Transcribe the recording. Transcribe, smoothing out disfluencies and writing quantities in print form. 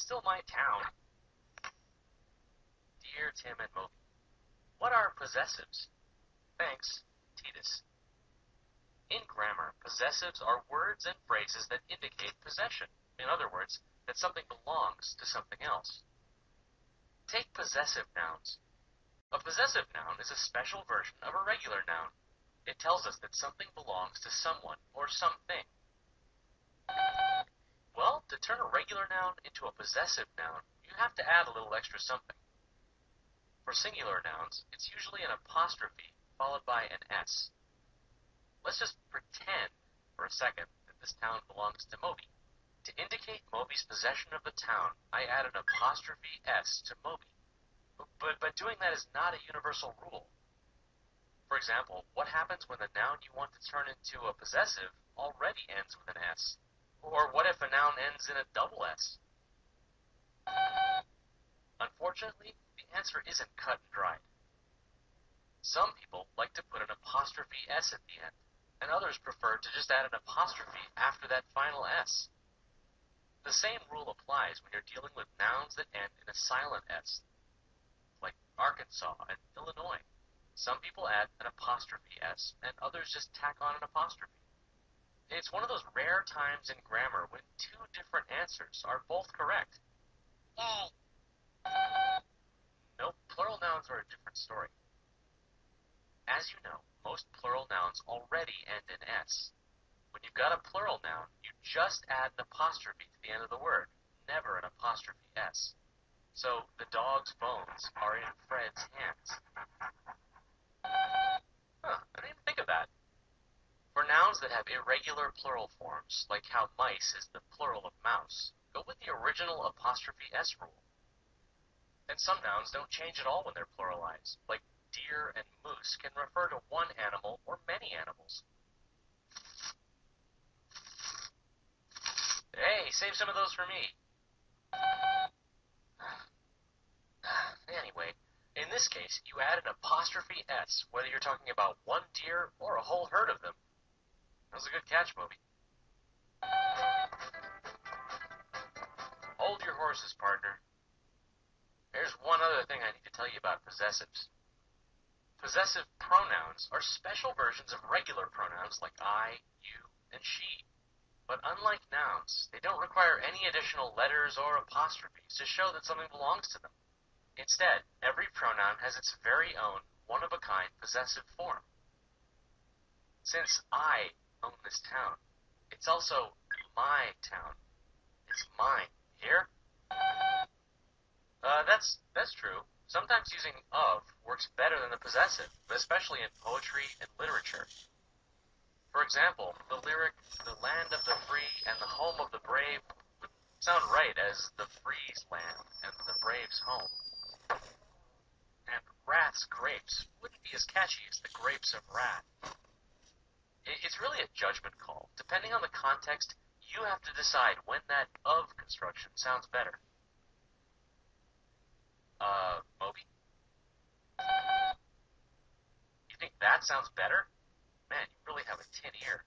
still my town. Dear Tim and Moby, what are possessives? Thanks, Titus. In grammar, possessives are words and phrases that indicate possession. In other words, that something belongs to something else. Take possessive nouns. A possessive noun is a special version of a regular noun. It tells us that something belongs to someone or something. Well, to turn a regular noun into a possessive noun, you have to add a little extra something. For singular nouns, it's usually an apostrophe followed by an S. Let's just pretend for a second that this town belongs to Moby. To indicate Moby's possession of the town, I add an apostrophe S to Moby. But doing that is not a universal rule. For example, what happens when the noun you want to turn into a possessive already ends with an S? Or what if a noun ends in a double S? Unfortunately, the answer isn't cut and dried. Some people like to put an apostrophe S at the end, and others prefer to just add an apostrophe after that final S. The same rule applies when you're dealing with nouns that end in a silent S, like Arkansas and Illinois. Some people add an apostrophe S, and others just tack on an apostrophe. It's one of those rare times in grammar when two different answers are both correct. Yay. Nope, plural nouns are a different story. As you know, most plural nouns already end in S. When you've got a plural noun, you just add an apostrophe to the end of the word, never an apostrophe S. So, the dog's bones are in Fred's hands. I didn't even think of that. For nouns that have irregular plural forms, like how mice is the plural of mouse, go with the original apostrophe S rule. And some nouns don't change at all when they're pluralized, like deer and moose can refer to one animal or many animals. Hey, save some of those for me. Anyway, in this case, you add an apostrophe S, whether you're talking about one deer or a whole herd of them. That was a good catch, Moby. Hold your horses, partner. There's one other thing I need to tell you about possessives. Possessive pronouns are special versions of regular pronouns like I, you, and she. But unlike nouns, they don't require any additional letters or apostrophes to show that something belongs to them. Instead, every pronoun has its very own, one-of-a-kind possessive form. Since I own this town, it's also my town. It's mine. Here? That's true. Sometimes using of works better than the possessive, but especially in poetry and literature. For example, the lyric, "The land of the free and the home of the brave" would sound right as the free's land and the brave's home. And Wrath's grapes wouldn't be as catchy as the grapes of wrath. It's really a judgment call. Depending on the context, you have to decide when that of construction sounds better. Moby? You think that sounds better? Man, you really have a tin ear.